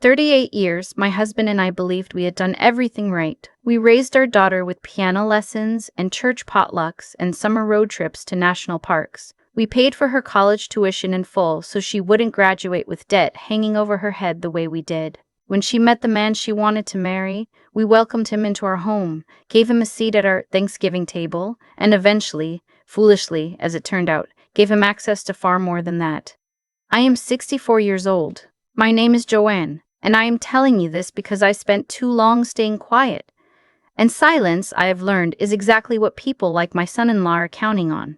38 years, my husband and I believed we had done everything right. We raised our daughter with piano lessons and church potlucks and summer road trips to national parks. We paid for her college tuition in full so she wouldn't graduate with debt hanging over her head the way we did. When she met the man she wanted to marry, we welcomed him into our home, gave him a seat at our Thanksgiving table, and eventually, foolishly as it turned out, gave him access to far more than that. I am 64 years old. My name is Joanne, and I am telling you this because I spent too long staying quiet. And silence, I have learned, is exactly what people like my son-in-law are counting on.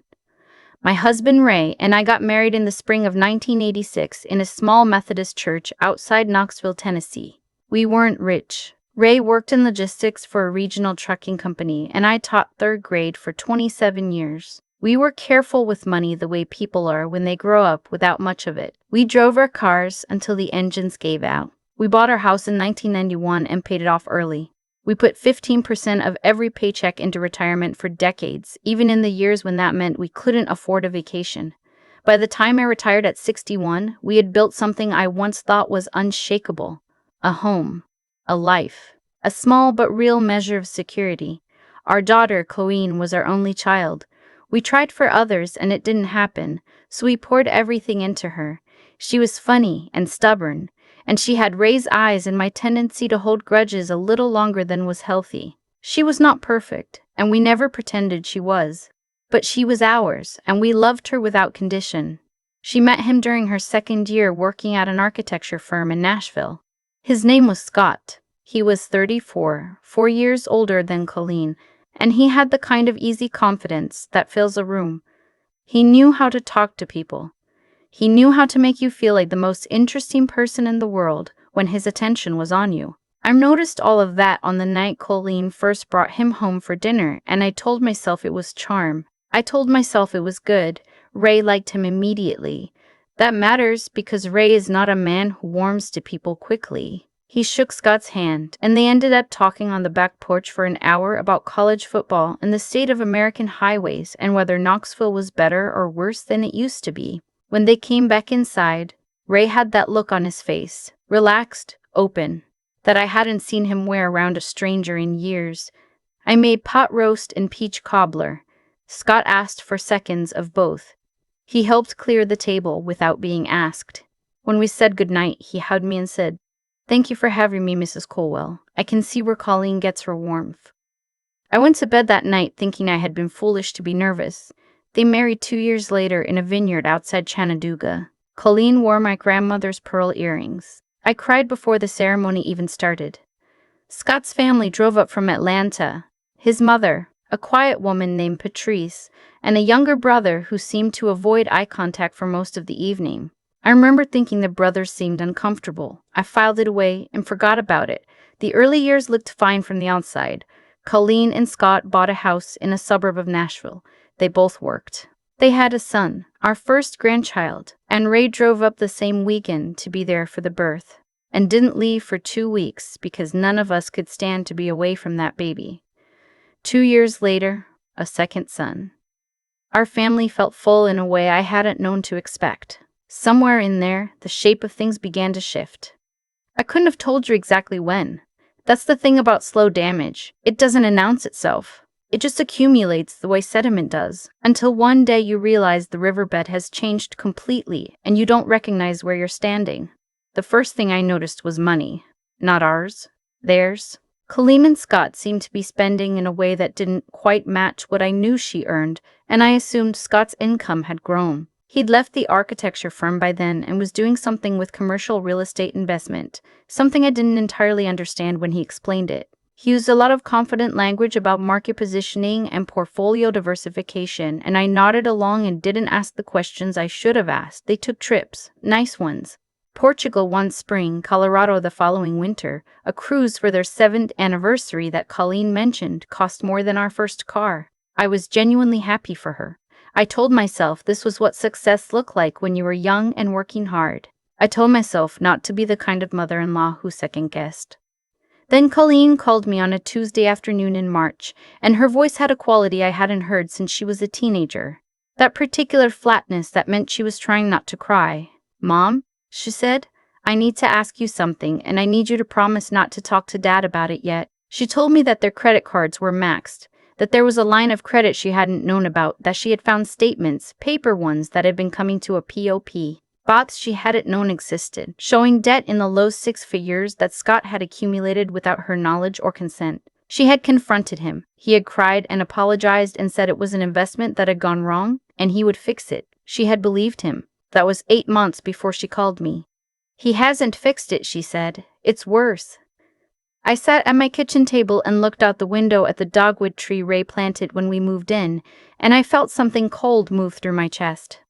My husband Ray and I got married in the spring of 1986 in a small Methodist church outside Knoxville, Tennessee. We weren't rich. Ray worked in logistics for a regional trucking company, and I taught third grade for 27 years. We were careful with money the way people are when they grow up without much of it. We drove our cars until the engines gave out. We bought our house in 1991 and paid it off early. We put 15% of every paycheck into retirement for decades, even in the years when that meant we couldn't afford a vacation. By the time I retired at 61, we had built something I once thought was unshakable: a home, a life, a small but real measure of security. Our daughter, Colleen, was our only child. We tried for others and it didn't happen, so we poured everything into her. She was funny and stubborn, and she had Ray's eyes and my tendency to hold grudges a little longer than was healthy. She was not perfect, and we never pretended she was. But she was ours, and we loved her without condition. She met him during her second year working at an architecture firm in Nashville. His name was Scott. He was 34, 4 years older than Colleen, and he had the kind of easy confidence that fills a room. He knew how to talk to people. He knew how to make you feel like the most interesting person in the world when his attention was on you. I noticed all of that on the night Colleen first brought him home for dinner, and I told myself it was charm. I told myself it was good. Ray liked him immediately. That matters because Ray is not a man who warms to people quickly. He shook Scott's hand, and they ended up talking on the back porch for an hour about college football and the state of American highways and whether Knoxville was better or worse than it used to be. When they came back inside, Ray had that look on his face, relaxed, open, that I hadn't seen him wear around a stranger in years. I made pot roast and peach cobbler. Scott asked for seconds of both. He helped clear the table without being asked. When we said goodnight, he hugged me and said, "Thank you for having me, Mrs. Colwell. I can see where Colleen gets her warmth." I went to bed that night thinking I had been foolish to be nervous. They married 2 years later in a vineyard outside Chattanooga. Colleen wore my grandmother's pearl earrings. I cried before the ceremony even started. Scott's family drove up from Atlanta. His mother, a quiet woman named Patrice, and a younger brother who seemed to avoid eye contact for most of the evening. I remember thinking the brother seemed uncomfortable. I filed it away and forgot about it. The early years looked fine from the outside. Colleen and Scott bought a house in a suburb of Nashville. They both worked. They had a son, our first grandchild, and Ray drove up the same weekend to be there for the birth, and didn't leave for 2 weeks because none of us could stand to be away from that baby. 2 years later, a second son. Our family felt full in a way I hadn't known to expect. Somewhere in there, the shape of things began to shift. I couldn't have told you exactly when. That's the thing about slow damage. It doesn't announce itself. It just accumulates the way sediment does, until one day you realize the riverbed has changed completely and you don't recognize where you're standing. The first thing I noticed was money. Not ours, theirs. Colleen and Scott seemed to be spending in a way that didn't quite match what I knew she earned, and I assumed Scott's income had grown. He'd left the architecture firm by then and was doing something with commercial real estate investment, something I didn't entirely understand when he explained it. He used a lot of confident language about market positioning and portfolio diversification, and I nodded along and didn't ask the questions I should have asked. They took trips, nice ones. Portugal one spring, Colorado the following winter. A cruise for their 7th anniversary that Colleen mentioned cost more than our first car. I was genuinely happy for her. I told myself this was what success looked like when you were young and working hard. I told myself not to be the kind of mother-in-law who second-guessed. Then Colleen called me on a Tuesday afternoon in March, and her voice had a quality I hadn't heard since she was a teenager. That particular flatness that meant she was trying not to cry. "Mom," she said, I need to ask you something, and I need you to promise not to talk to Dad about it yet. She told me that their credit cards were maxed, that there was a line of credit she hadn't known about, that she had found statements, paper ones, that had been coming to a POP. Bots she hadn't known existed, showing debt in the low six figures that Scott had accumulated without her knowledge or consent. She had confronted him. He had cried and apologized and said it was an investment that had gone wrong, and he would fix it. She had believed him. That was 8 months before she called me. He hasn't fixed it, she said. It's worse. I sat at my kitchen table and looked out the window at the dogwood tree Ray planted when we moved in, and I felt something cold move through my chest.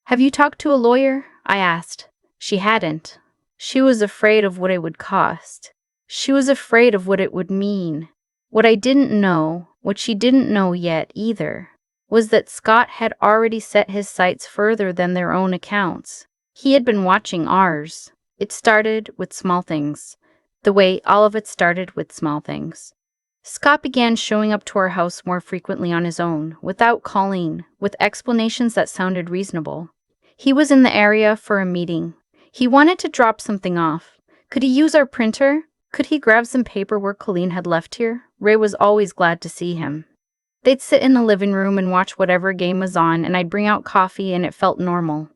Have you talked to a lawyer? I asked. She hadn't. She was afraid of what it would cost. She was afraid of what it would mean. What I didn't know, what she didn't know yet either, was that Scott had already set his sights further than their own accounts. He had been watching ours. It started with small things, the way all of it started with small things. Scott began showing up to our house more frequently on his own, without calling, with explanations that sounded reasonable. He was in the area for a meeting. He wanted to drop something off. Could he use our printer? Could he grab some paperwork Colleen had left here? Ray was always glad to see him. They'd sit in the living room and watch whatever game was on, and I'd bring out coffee, and it felt normal.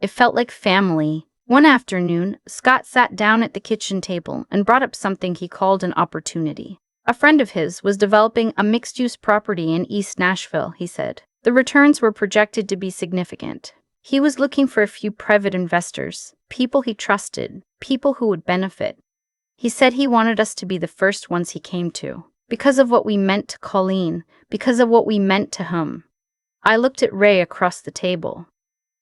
It felt like family. One afternoon, Scott sat down at the kitchen table and brought up something he called an opportunity. A friend of his was developing a mixed-use property in East Nashville, he said. The returns were projected to be significant. He was looking for a few private investors, people he trusted, people who would benefit. He said he wanted us to be the first ones he came to, because of what we meant to Colleen, because of what we meant to him. I looked at Ray across the table.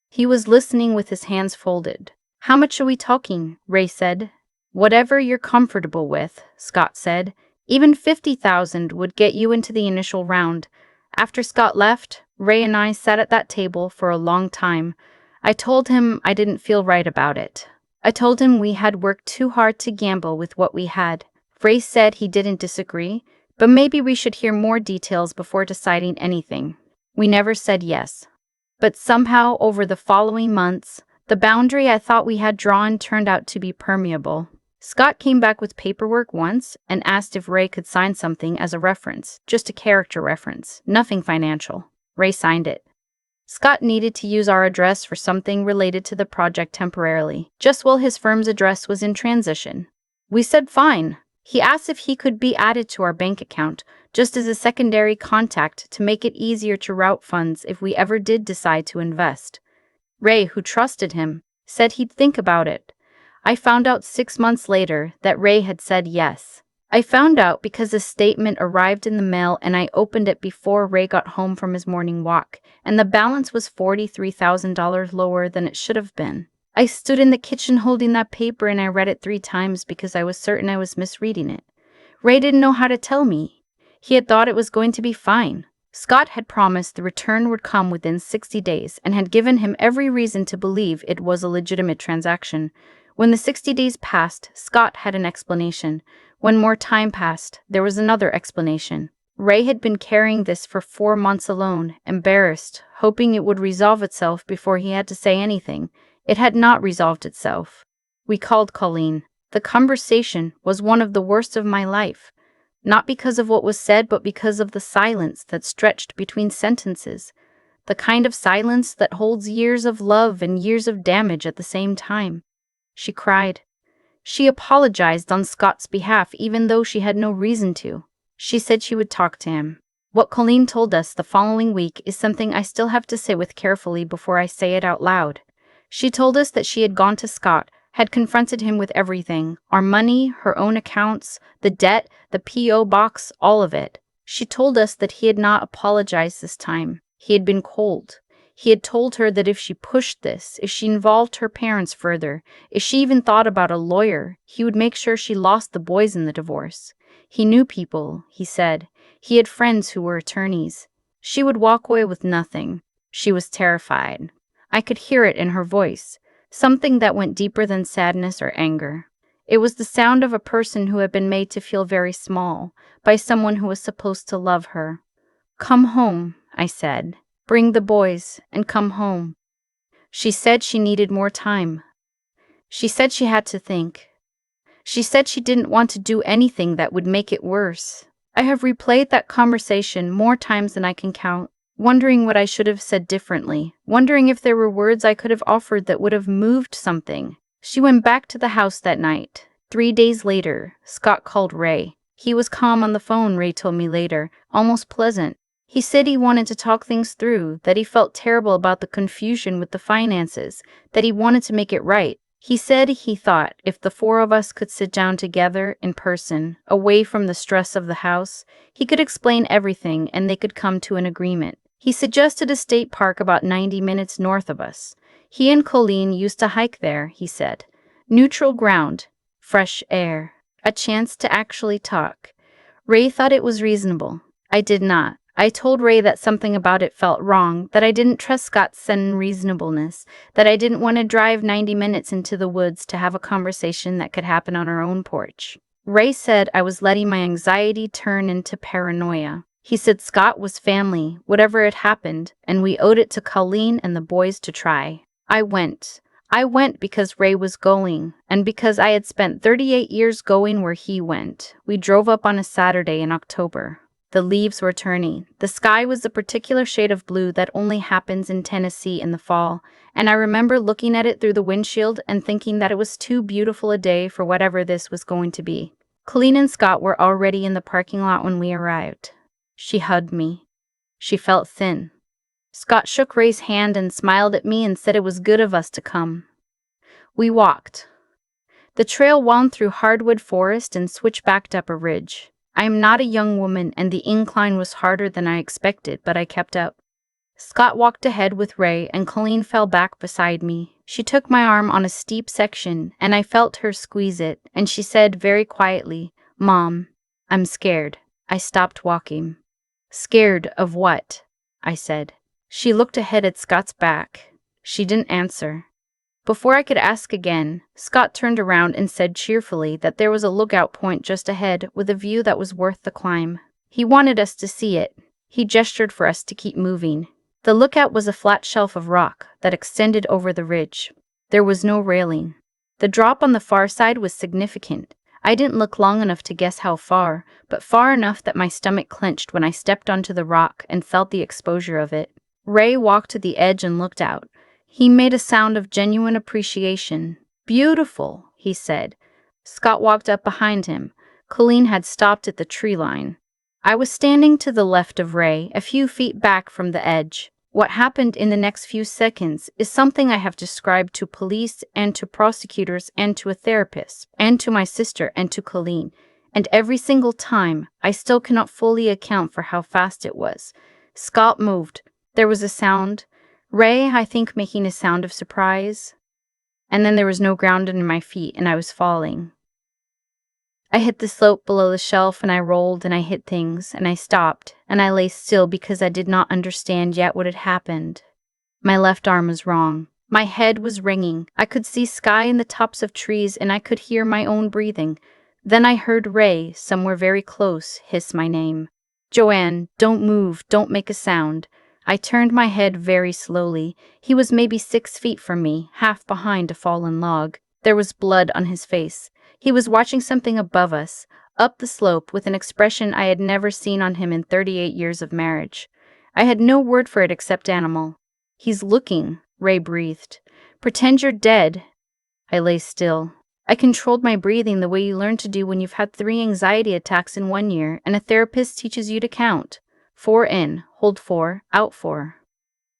He was listening with his hands folded. How much are we talking? Ray said. Whatever you're comfortable with, Scott said. Even $50,000 would get you into the initial round. After Scott left, Ray and I sat at that table for a long time. I told him I didn't feel right about it. I told him we had worked too hard to gamble with what we had. Ray said he didn't disagree, but maybe we should hear more details before deciding anything. We never said yes. But somehow, over the following months, the boundary I thought we had drawn turned out to be permeable. Scott came back with paperwork once and asked if Ray could sign something as a reference, just a character reference, nothing financial. Ray signed it. Scott needed to use our address for something related to the project temporarily, just while his firm's address was in transition. We said fine. He asked if he could be added to our bank account, just as a secondary contact to make it easier to route funds if we ever did decide to invest. Ray, who trusted him, said he'd think about it. I found out 6 months later that Ray had said yes. I found out because a statement arrived in the mail and I opened it before Ray got home from his morning walk, and the balance was $43,000 lower than it should have been. I stood in the kitchen holding that paper and I read it 3 times because I was certain I was misreading it. Ray didn't know how to tell me. He had thought it was going to be fine. Scott had promised the return would come within 60 days and had given him every reason to believe it was a legitimate transaction. When the 60 days passed, Scott had an explanation. When more time passed, there was another explanation. Ray had been carrying this for 4 months alone, embarrassed, hoping it would resolve itself before he had to say anything. It had not resolved itself. We called Colleen. The conversation was one of the worst of my life. Not because of what was said, but because of the silence that stretched between sentences. The kind of silence that holds years of love and years of damage at the same time. She cried. She apologized on Scott's behalf even though she had no reason to. She said she would talk to him. What Colleen told us the following week is something I still have to sit with carefully before I say it out loud. She told us that she had gone to Scott, had confronted him with everything, our money, her own accounts, the debt, the P.O. box, all of it. She told us that he had not apologized this time. He had been cold. He had told her that if she pushed this, if she involved her parents further, if she even thought about a lawyer, he would make sure she lost the boys in the divorce. He knew people, he said. He had friends who were attorneys. She would walk away with nothing. She was terrified. I could hear it in her voice, something that went deeper than sadness or anger. It was the sound of a person who had been made to feel very small by someone who was supposed to love her. "Come home," I said. "Bring the boys and come home." She said she needed more time. She said she had to think. She said she didn't want to do anything that would make it worse. I have replayed that conversation more times than I can count, wondering what I should have said differently, wondering if there were words I could have offered that would have moved something. She went back to the house that night. 3 days later, Scott called Ray. He was calm on the phone, Ray told me later, almost pleasant. He said he wanted to talk things through, that he felt terrible about the confusion with the finances, that he wanted to make it right. He said he thought if the four of us could sit down together in person, away from the stress of the house, he could explain everything and they could come to an agreement. He suggested a state park about 90 minutes north of us. He and Colleen used to hike there, he said. Neutral ground, fresh air, a chance to actually talk. Ray thought it was reasonable. I did not. I told Ray that something about it felt wrong, that I didn't trust Scott's reasonableness, that I didn't want to drive 90 minutes into the woods to have a conversation that could happen on our own porch. Ray said I was letting my anxiety turn into paranoia. He said Scott was family, whatever had happened, and we owed it to Colleen and the boys to try. I went. I went because Ray was going, and because I had spent 38 years going where he went. We drove up on a Saturday in October. The leaves were turning. The sky was a particular shade of blue that only happens in Tennessee in the fall, and I remember looking at it through the windshield and thinking that it was too beautiful a day for whatever this was going to be. Colleen and Scott were already in the parking lot when we arrived. She hugged me. She felt thin. Scott shook Ray's hand and smiled at me and said it was good of us to come. We walked. The trail wound through hardwood forest and switchbacked up a ridge. I am not a young woman, and the incline was harder than I expected, but I kept up. Scott walked ahead with Ray, and Colleen fell back beside me. She took my arm on a steep section, and I felt her squeeze it, and she said very quietly, "Mom, I'm scared." I stopped walking. "Scared of what?" I said. She looked ahead at Scott's back. She didn't answer. Before I could ask again, Scott turned around and said cheerfully that there was a lookout point just ahead with a view that was worth the climb. He wanted us to see it. He gestured for us to keep moving. The lookout was a flat shelf of rock that extended over the ridge. There was no railing. The drop on the far side was significant. I didn't look long enough to guess how far, but far enough that my stomach clenched when I stepped onto the rock and felt the exposure of it. Ray walked to the edge and looked out. He made a sound of genuine appreciation. "Beautiful," he said. Scott walked up behind him. Colleen had stopped at the tree line. I was standing to the left of Ray, a few feet back from the edge. What happened in the next few seconds is something I have described to police and to prosecutors and to a therapist and to my sister and to Colleen. And every single time, I still cannot fully account for how fast it was. Scott moved. There was a sound. Ray, I think, making a sound of surprise. And then there was no ground under my feet and I was falling. I hit the slope below the shelf and I rolled and I hit things and I stopped and I lay still because I did not understand yet what had happened. My left arm was wrong. My head was ringing. I could see sky in the tops of trees and I could hear my own breathing. Then I heard Ray, somewhere very close, hiss my name. "Joanne, don't move, don't make a sound." I turned my head very slowly. He was maybe 6 feet from me, half behind a fallen log. There was blood on his face. He was watching something above us, up the slope, with an expression I had never seen on him in 38 years of marriage. I had no word for it except animal. "He's looking," Ray breathed. "Pretend you're dead." I lay still. I controlled my breathing the way you learn to do when you've had 3 anxiety attacks in 1 year and a therapist teaches you to count. 4 in, hold 4, out 4.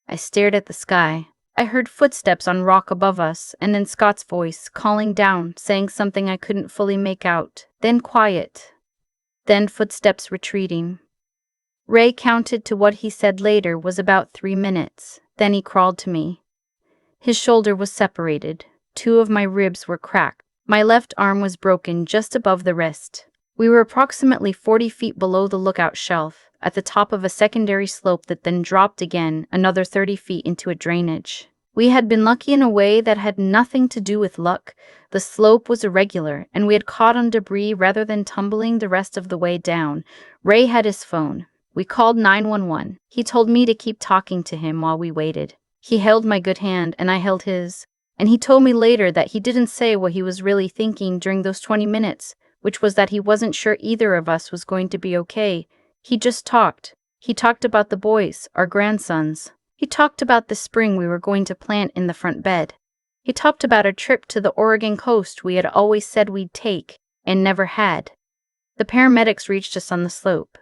I stared at the sky. I heard footsteps on rock above us, and then Scott's voice, calling down, saying something I couldn't fully make out. Then quiet. Then footsteps retreating. Ray counted to what he said later was about 3 minutes. Then he crawled to me. His shoulder was separated. 2 of my ribs were cracked. My left arm was broken just above the wrist. We were approximately 40 feet below the lookout shelf, at the top of a secondary slope that then dropped again another 30 feet into a drainage. We had been lucky in a way that had nothing to do with luck. The slope was irregular, and we had caught on debris rather than tumbling the rest of the way down. Ray had his phone. We called 911. He told me to keep talking to him while we waited. He held my good hand, and I held his. And he told me later that he didn't say what he was really thinking during those 20 minutes, which was that he wasn't sure either of us was going to be okay. He just talked. He talked about the boys, our grandsons. He talked about the spring we were going to plant in the front bed. He talked about a trip to the Oregon coast we had always said we'd take, and never had. The paramedics reached us on the slope.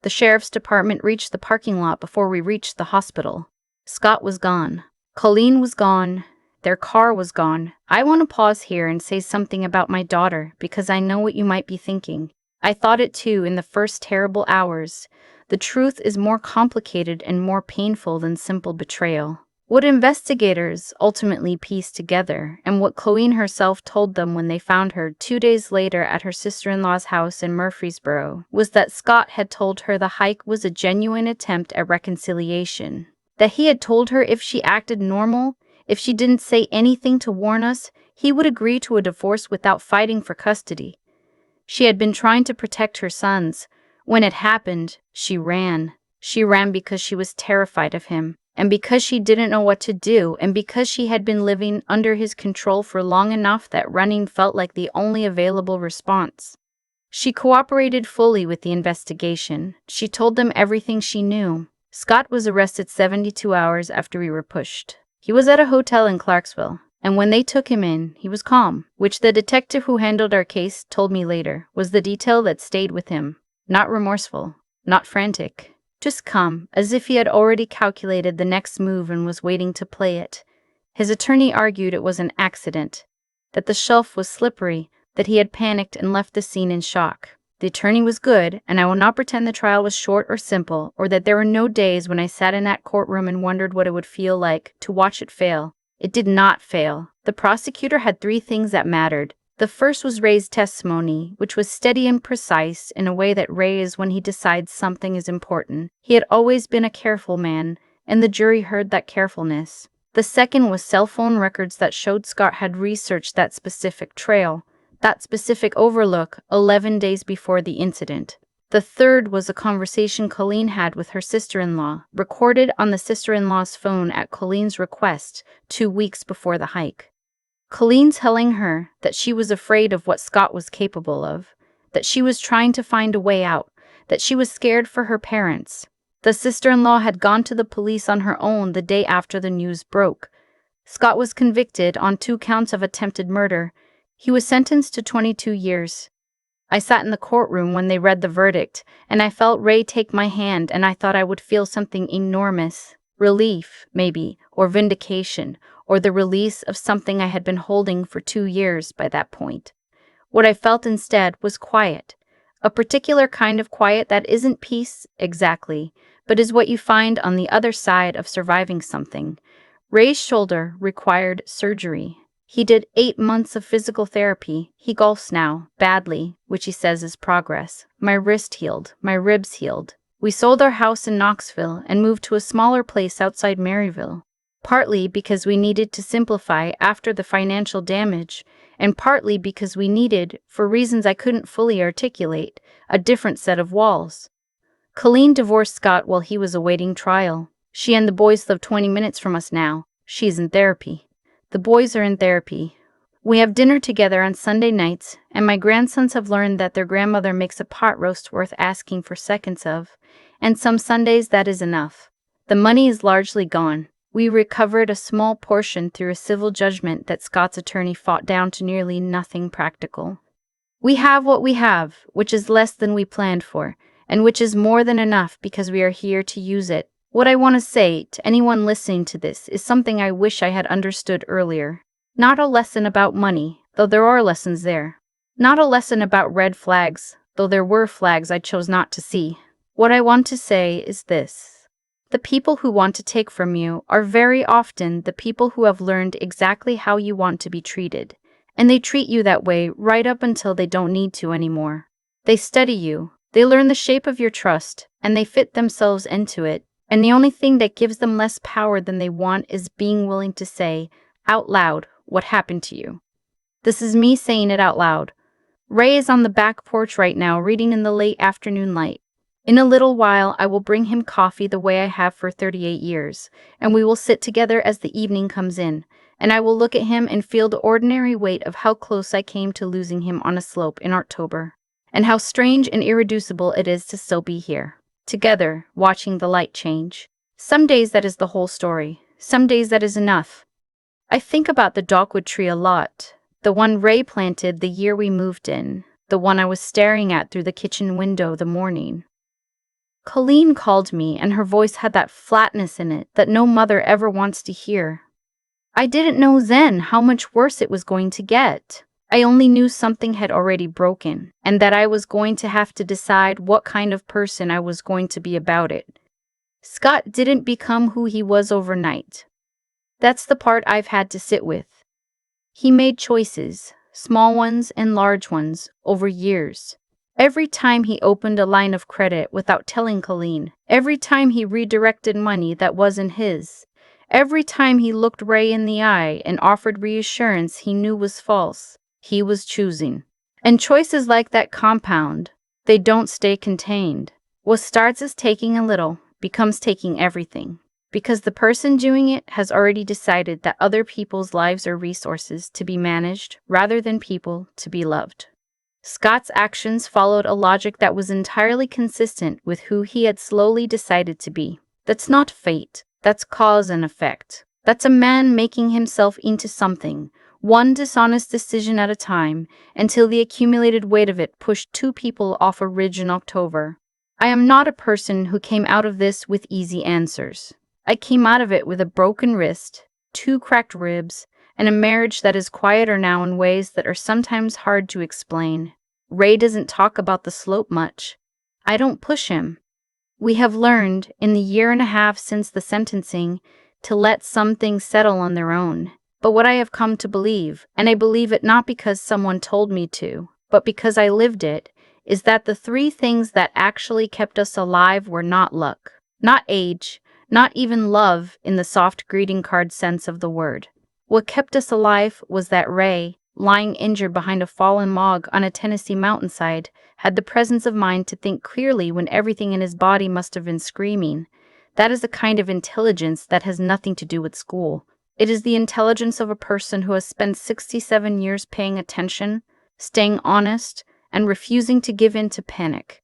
The sheriff's department reached the parking lot before we reached the hospital. Scott was gone. Colleen was gone. Their car was gone. I want to pause here and say something about my daughter, because I know what you might be thinking. I thought it too in the first terrible hours. The truth is more complicated and more painful than simple betrayal. What investigators ultimately pieced together, and what Colleen herself told them when they found her 2 days later at her sister-in-law's house in Murfreesboro, was that Scott had told her the hike was a genuine attempt at reconciliation. That he had told her if she acted normal, if she didn't say anything to warn us, he would agree to a divorce without fighting for custody. She had been trying to protect her sons. When it happened, she ran. She ran because she was terrified of him, and because she didn't know what to do, and because she had been living under his control for long enough that running felt like the only available response. She cooperated fully with the investigation. She told them everything she knew. Scott was arrested 72 hours after we were pushed. He was at a hotel in Clarksville, and when they took him in, he was calm, which the detective who handled our case told me later was the detail that stayed with him. Not remorseful, not frantic, just calm, as if he had already calculated the next move and was waiting to play it. His attorney argued it was an accident, that the shelf was slippery, that he had panicked and left the scene in shock. The attorney was good, and I will not pretend the trial was short or simple, or that there were no days when I sat in that courtroom and wondered what it would feel like to watch it fail. It did not fail. The prosecutor had 3 things that mattered. The first was Ray's testimony, which was steady and precise in a way that Ray is when he decides something is important. He had always been a careful man, and the jury heard that carefulness. The second was cell phone records that showed Scott had researched that specific trail, that specific overlook, 11 days before the incident. The third was a conversation Colleen had with her sister-in-law, recorded on the sister-in-law's phone at Colleen's request 2 weeks before the hike. Colleen telling her that she was afraid of what Scott was capable of, that she was trying to find a way out, that she was scared for her parents. The sister-in-law had gone to the police on her own the day after the news broke. Scott was convicted on 2 counts of attempted murder. He was sentenced to 22 years. I sat in the courtroom when they read the verdict, and I felt Ray take my hand, and I thought I would feel something enormous. Relief, maybe, or vindication, or the release of something I had been holding for 2 years by that point. What I felt instead was quiet, a particular kind of quiet that isn't peace exactly, but is what you find on the other side of surviving something. Ray's shoulder required surgery. He did 8 months of physical therapy. He golfs now, badly, which he says is progress. My wrist healed, my ribs healed. We sold our house in Knoxville and moved to a smaller place outside Maryville. Partly because we needed to simplify after the financial damage, and partly because we needed, for reasons I couldn't fully articulate, a different set of walls. Colleen divorced Scott while he was awaiting trial. She and the boys live 20 minutes from us now. She's in therapy. The boys are in therapy. We have dinner together on Sunday nights, and my grandsons have learned that their grandmother makes a pot roast worth asking for seconds of, and some Sundays that is enough. The money is largely gone. We recovered a small portion through a civil judgment that Scott's attorney fought down to nearly nothing practical. We have what we have, which is less than we planned for, and which is more than enough because we are here to use it. What I want to say to anyone listening to this is something I wish I had understood earlier. Not a lesson about money, though there are lessons there. Not a lesson about red flags, though there were flags I chose not to see. What I want to say is this. The people who want to take from you are very often the people who have learned exactly how you want to be treated, and they treat you that way right up until they don't need to anymore. They study you, they learn the shape of your trust, and they fit themselves into it, and the only thing that gives them less power than they want is being willing to say, out loud, what happened to you. This is me saying it out loud. Ray is on the back porch right now reading in the late afternoon light. In a little while, I will bring him coffee the way I have for 38 years, and we will sit together as the evening comes in, and I will look at him and feel the ordinary weight of how close I came to losing him on a slope in October, and how strange and irreducible it is to still be here, together, watching the light change. Some days that is the whole story, some days that is enough. I think about the dogwood tree a lot, the one Ray planted the year we moved in, the one I was staring at through the kitchen window the morning. Colleen called me, and her voice had that flatness in it that no mother ever wants to hear. I didn't know then how much worse it was going to get. I only knew something had already broken, and that I was going to have to decide what kind of person I was going to be about it. Scott didn't become who he was overnight. That's the part I've had to sit with. He made choices, small ones and large ones, over years. Every time he opened a line of credit without telling Colleen, every time he redirected money that wasn't his, every time he looked Ray in the eye and offered reassurance he knew was false, he was choosing. And choices like that compound. They don't stay contained. What starts as taking a little becomes taking everything, because the person doing it has already decided that other people's lives are resources to be managed rather than people to be loved. Scott's actions followed a logic that was entirely consistent with who he had slowly decided to be. That's not fate, that's cause and effect. That's a man making himself into something, one dishonest decision at a time, until the accumulated weight of it pushed two people off a ridge in October. I am not a person who came out of this with easy answers. I came out of it with a broken wrist, 2 cracked ribs, and a marriage that is quieter now in ways that are sometimes hard to explain. Ray doesn't talk about the slope much. I don't push him. We have learned, in the year and a half since the sentencing, to let some things settle on their own. But what I have come to believe, and I believe it not because someone told me to, but because I lived it, is that the 3 things that actually kept us alive were not luck, not age, not even love in the soft greeting card sense of the word. What kept us alive was that Ray, lying injured behind a fallen log on a Tennessee mountainside, had the presence of mind to think clearly when everything in his body must have been screaming. That is a kind of intelligence that has nothing to do with school. It is the intelligence of a person who has spent 67 years paying attention, staying honest, and refusing to give in to panic.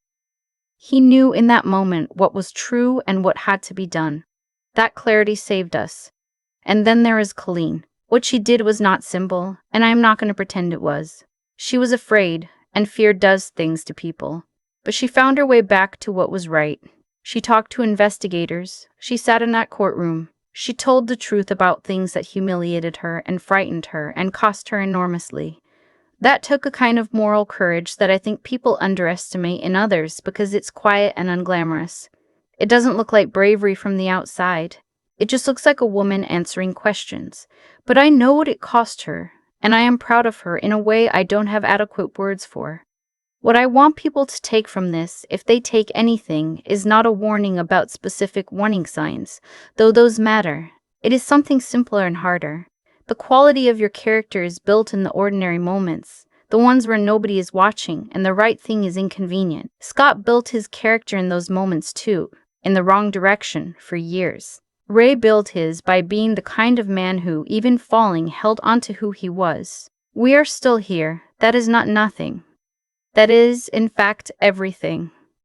He knew in that moment what was true and what had to be done. That clarity saved us. And then there is Colleen. What she did was not simple, and I am not going to pretend it was. She was afraid, and fear does things to people. But she found her way back to what was right. She talked to investigators. She sat in that courtroom. She told the truth about things that humiliated her and frightened her and cost her enormously. That took a kind of moral courage that I think people underestimate in others because it's quiet and unglamorous. It doesn't look like bravery from the outside. It just looks like a woman answering questions. But I know what it cost her, and I am proud of her in a way I don't have adequate words for. What I want people to take from this, if they take anything, is not a warning about specific warning signs, though those matter. It is something simpler and harder. The quality of your character is built in the ordinary moments, the ones where nobody is watching and the right thing is inconvenient. Scott built his character in those moments too, in the wrong direction, for years. Ray built his by being the kind of man who, even falling, held on to who he was. We are still here. That is not nothing. That is, in fact, everything.